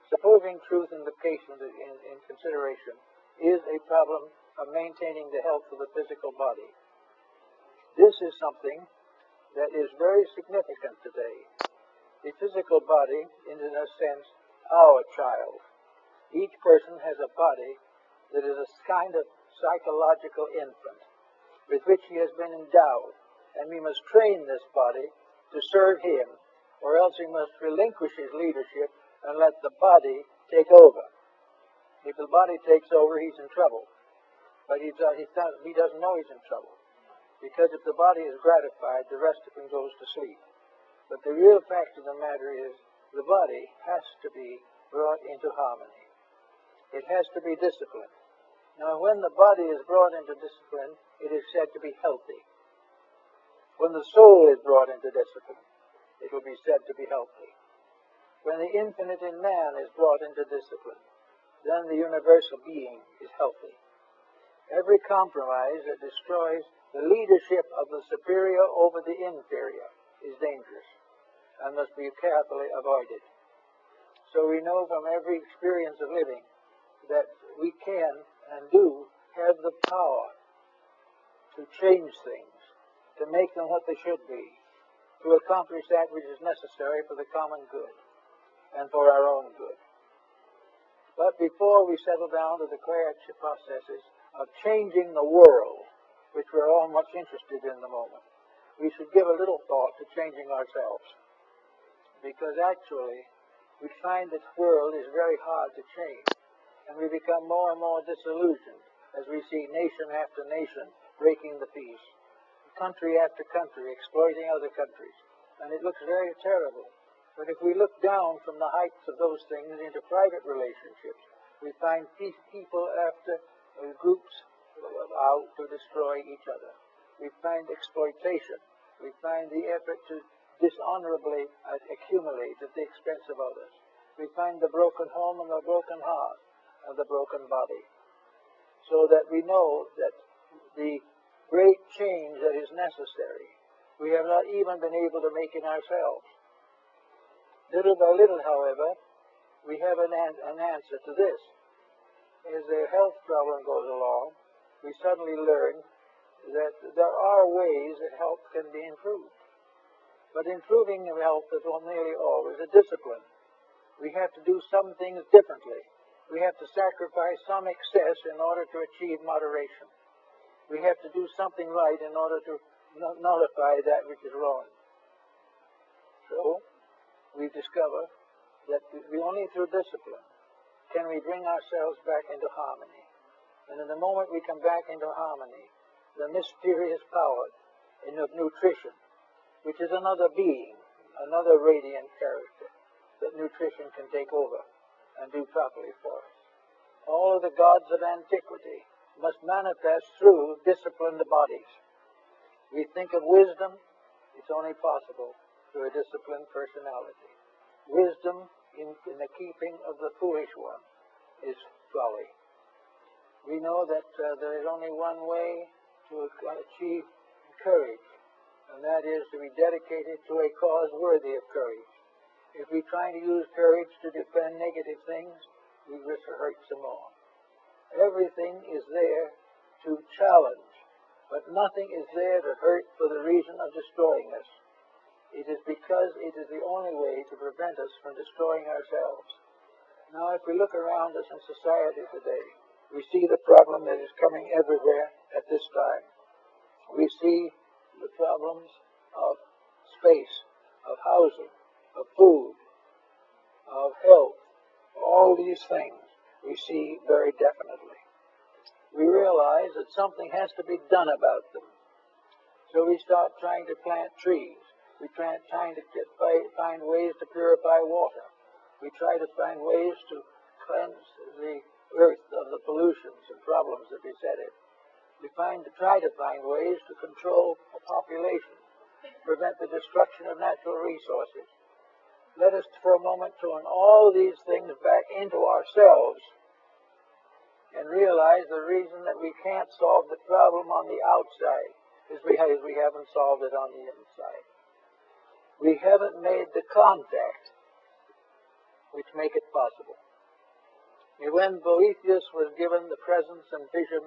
Supposing truth in consideration is a problem of maintaining the health of the physical body. This is something that is very significant today. The physical body is, in a sense, our child. Each person has a body that is a kind of psychological infant with which he has been endowed, and we must train this body to serve him, or else he must relinquish his leadership and let the body take over. If the body takes over, he's in trouble. But he doesn't know he's in trouble. Because if the body is gratified, the rest of him goes to sleep. But the real fact of the matter is, the body has to be brought into harmony. It has to be disciplined. Now, when the body is brought into discipline, it is said to be healthy. When the soul is brought into discipline, it will be said to be healthy. When the infinite in man is brought into discipline, then the universal being is healthy. Every compromise that destroys the leadership of the superior over the inferior is dangerous and must be carefully avoided. So we know from every experience of living that we can and do have the power to change things, to make them what they should be, to accomplish that which is necessary for the common good and for our own good. But before we settle down to the creative processes of changing the world, which we're all much interested in the moment, we should give a little thought to changing ourselves. Because actually, we find that the world is very hard to change, and we become more and more disillusioned as we see nation after nation breaking the peace, country after country exploiting other countries, and it looks very terrible. But if we look down from the heights of those things into private relationships, we find people after groups out to destroy each other. We find exploitation. We find the effort to dishonorably accumulate at the expense of others. We find the broken home and the broken heart and the broken body. So that we know that the great change that is necessary, we have not even been able to make in ourselves. Little by little, however, we have an answer to this. As their health problem goes along, we suddenly learn that there are ways that health can be improved. But improving health is nearly always a discipline. We have to do some things differently. We have to sacrifice some excess in order to achieve moderation. We have to do something right in order to nullify that which is wrong. So, we discover that only through discipline can we bring ourselves back into harmony. And in the moment we come back into harmony, the mysterious power of nutrition, which is another being, another radiant character, that nutrition can take over and do properly for us. All of the gods of antiquity must manifest through disciplined bodies. We think of wisdom, it's only possible through a disciplined personality. Wisdom in the keeping of the foolish one is folly. We know that there is only one way to achieve courage, and that is to be dedicated to a cause worthy of courage. If we try to use courage to defend negative things, we risk to hurt some more. Everything is there to challenge, but nothing is there to hurt for the reason of destroying us. It is because it is the only way to prevent us from destroying ourselves. Now, if we look around us in society today, we see the problem that is coming everywhere at this time. We see the problems of space, of housing, of food, of health. All these things we see very definitely. We realize that something has to be done about them. So we start trying to plant trees. We trying to find ways to purify water. We try to find ways to cleanse the earth of the pollutions and problems that beset it. We try to find ways to control the population, prevent the destruction of natural resources. Let us for a moment turn all these things back into ourselves and realize the reason that we can't solve the problem on the outside is because we haven't solved it on the inside. We haven't made the contact which make it possible. And when Boethius was given the presence and vision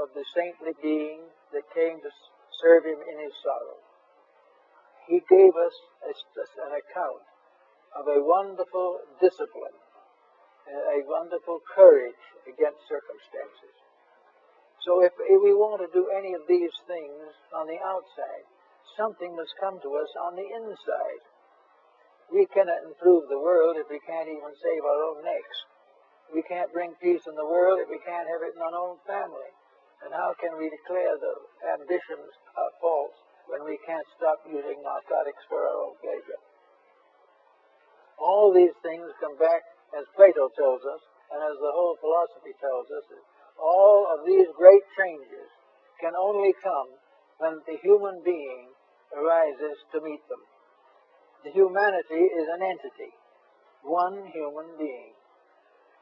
of the saintly being that came to serve him in his sorrow, he gave us an account of a wonderful discipline, a wonderful courage against circumstances. So if we want to do any of these things on the outside, something must come to us on the inside. We cannot improve the world if we can't even save our own necks. We can't bring peace in the world if we can't have it in our own family. And how can we declare the ambitions are false when we can't stop using narcotics for our own pleasure? All these things come back, as Plato tells us, and as the whole philosophy tells us, all of these great changes can only come when the human being arises to meet them. The humanity is an entity, one human being.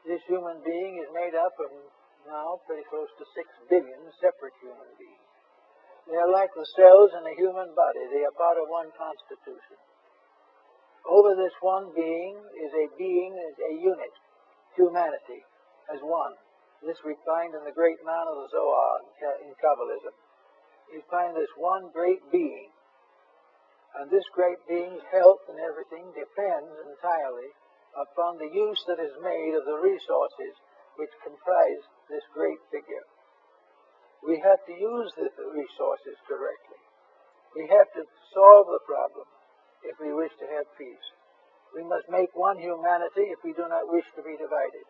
This human being is made up of now pretty close to 6 billion separate human beings. They are like the cells in a human body. They are part of one constitution. Over this one being is a unit, humanity, as one. This we find in the great man of the Zohar in Kabbalism. We find this one great being. And this great being's health and everything depends entirely upon the use that is made of the resources which comprise this great figure. We have to use the resources correctly. We have to solve the problem if we wish to have peace. We must make one humanity if we do not wish to be divided.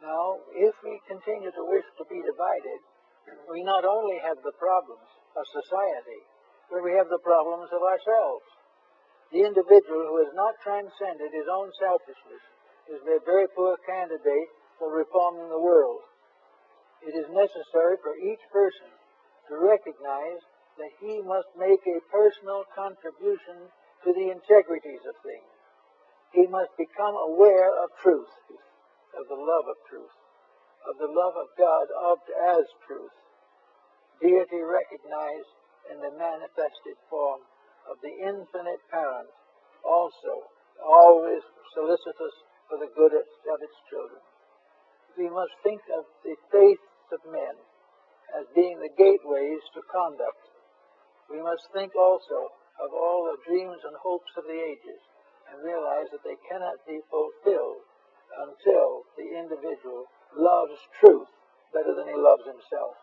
Now, if we continue to wish to be divided, we not only have the problems of society, but we have the problems of ourselves. The individual who has not transcended his own selfishness is a very poor candidate for reforming the world. It is necessary for each person to recognize that he must make a personal contribution to the integrities of things. He must become aware of truth, of the love of truth, of the love of God as truth. Deity recognized in the manifested form of the infinite parent, also always solicitous for the good of its children. We must think of the faiths of men as being the gateways to conduct. We must think also of all the dreams and hopes of the ages and realize that they cannot be fulfilled until the individual loves truth better than he loves himself.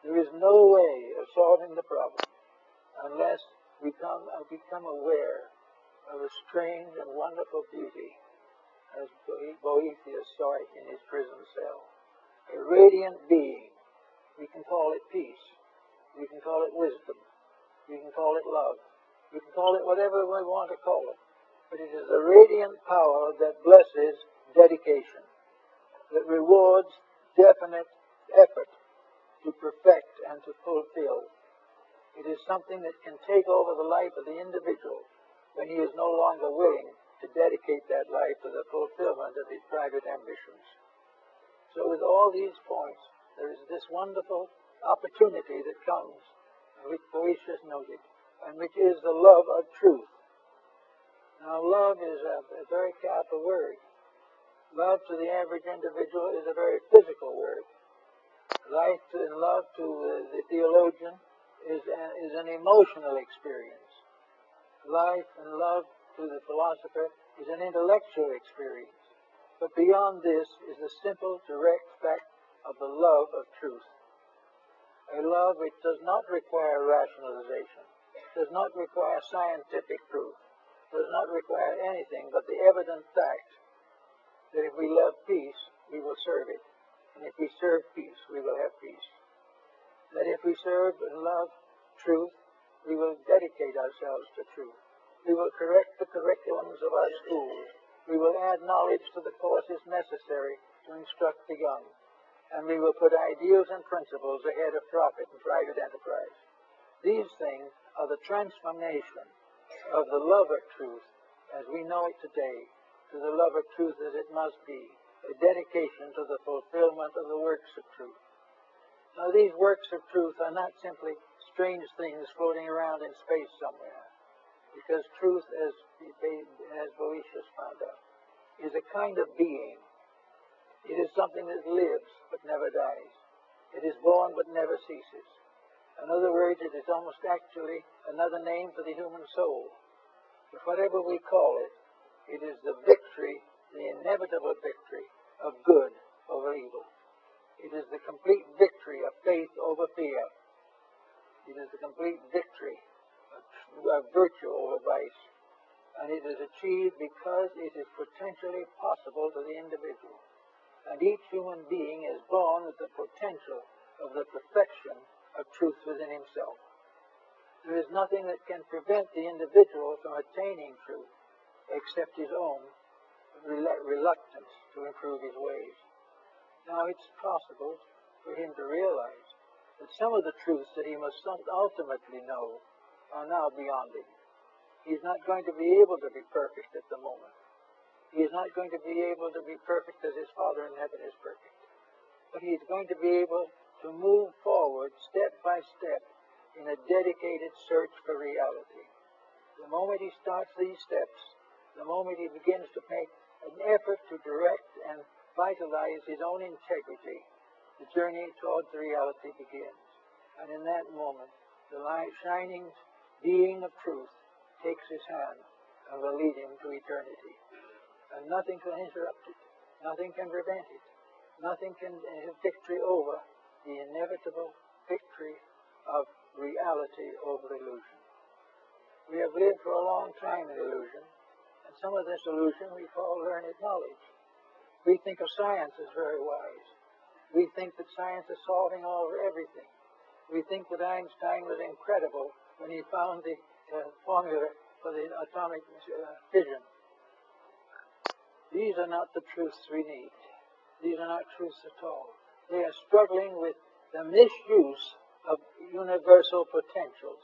There is no way of solving the problem unless we become aware of a strange and wonderful beauty, as Boethius saw it in his prison cell. A radiant being. We can call it peace. We can call it wisdom. We can call it love. We can call it whatever we want to call it. But it is a radiant power that blesses dedication, that rewards definite effort to perfect and to fulfill. It is something that can take over the life of the individual when he is no longer willing to dedicate that life to the fulfillment of his private ambitions. So with all these points, there is this wonderful opportunity that comes, which Boethius noted, and which is the love of truth. Now, love is a very careful word. Love to the average individual is a very physical word. Life and love to the theologian is an emotional experience. Life and love to the philosopher is an intellectual experience. But beyond this is the simple, direct fact of the love of truth. A love which does not require rationalization, does not require scientific proof, does not require anything but the evident fact that if we love peace, we will serve it. And if we serve peace, we will have peace. That if we serve and love truth, we will dedicate ourselves to truth. We will correct the curriculums of our schools. We will add knowledge to the courses necessary to instruct the young. And we will put ideals and principles ahead of profit and private enterprise. These things are the transformation of the love of truth as we know it today to the love of truth as it must be, a dedication to the fulfillment of the works of truth. Now, these works of truth are not simply strange things floating around in space somewhere, because truth, as Boetius found out, is a kind of being. It is something that lives but never dies. It is born but never ceases. In other words, it is almost actually another name for the human soul. But whatever we call it, it is the victory, the inevitable victory of good over evil. It is the complete victory of faith over fear. It is the complete victory of virtue over vice. And it is achieved because it is potentially possible to the individual. And each human being is born with the potential of the perfection of truth within himself. There is nothing that can prevent the individual from attaining truth except his own reluctance to improve his ways. Now, it's possible for him to realize that some of the truths that he must ultimately know are now beyond him. He's not going to be able to be perfect at the moment. He is not going to be able to be perfect as his Father in heaven is perfect. But he is going to be able to move forward step by step in a dedicated search for reality. The moment he starts these steps, the moment he begins to make an effort to direct and vitalize his own integrity, the journey towards the reality begins. And in that moment, the light shining being of truth takes his hand and will lead him to eternity. And nothing can interrupt it. Nothing can prevent it. Nothing can have victory over the inevitable victory of reality over illusion. We have lived for a long time in illusion, and some of this illusion we call learned knowledge. We think of science as very wise. We think that science is solving everything. We think that Einstein was incredible when he found the formula for the atomic fission. These are not the truths we need. These are not truths at all. They are struggling with the misuse of universal potentials.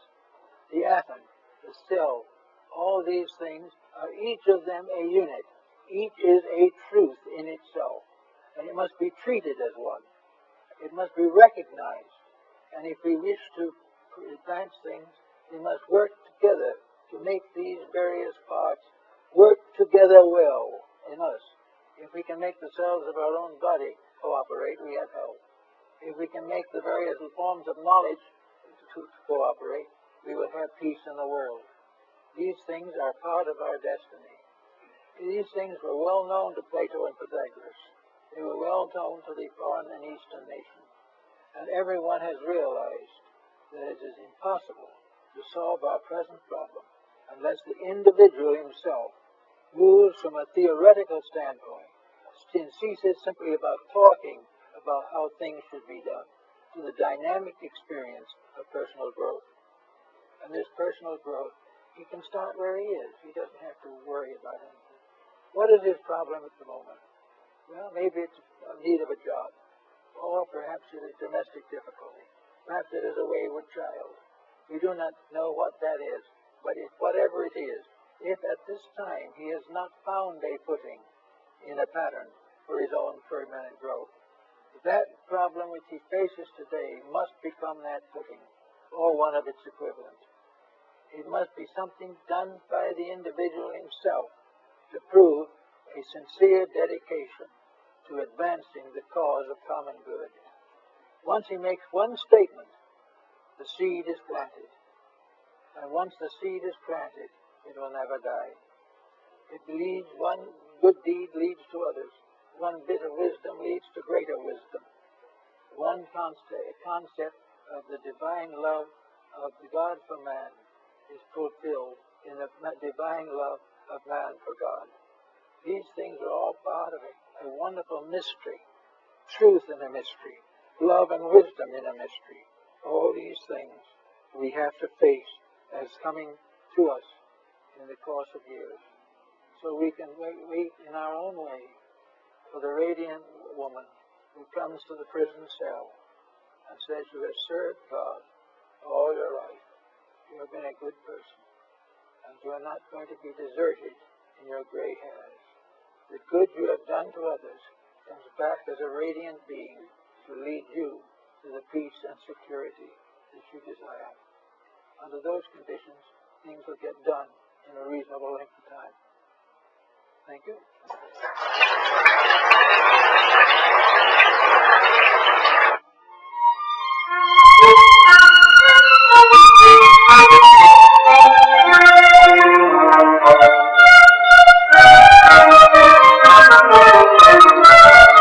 The atom, the cell, all these things are each of them a unit. Each is a truth in itself, and it must be treated as one. It must be recognized, and if we wish to advance things, we must work together to make these various parts work together well in us. If we can make the cells of our own body cooperate, we have help. If we can make the various forms of knowledge to cooperate, we will have peace in the world. These things are part of our destiny. These things were well known to Plato and Pythagoras. They were well known to the foreign and Eastern nations. And everyone has realized that it is impossible to solve our present problem unless the individual himself moves from a theoretical standpoint and ceases simply about talking about how things should be done to the dynamic experience of personal growth. And this personal growth, he can start where he is. He doesn't have to worry about anything. What is his problem at the moment? Well, maybe it's a need of a job. Or perhaps it is domestic difficulty. Perhaps it is a wayward child. We do not know what that is. But whatever it is, if at this time he has not found a footing in a pattern for his own permanent growth, that problem which he faces today must become that footing, or one of its equivalents. It must be something done by the individual himself to prove a sincere dedication to advancing the cause of common good. Once he makes one statement, the seed is planted. And once the seed is planted, it will never die. It leads, one good deed leads to others. One bit of wisdom leads to greater wisdom. One concept of the divine love of God for man is fulfilled in the divine love of man for God. These things are all part of a wonderful mystery. Truth in a mystery. Love and wisdom in a mystery. All these things we have to face as coming to us in the course of years. So we can wait in our own way for the radiant woman who comes to the prison cell and says, you have served God all your life. You have been a good person. And you are not going to be deserted in your gray hairs. The good you have done to others comes back as a radiant being to lead you to the peace and security that you desire. Under those conditions, things will get done in a reasonable length of time. Thank you.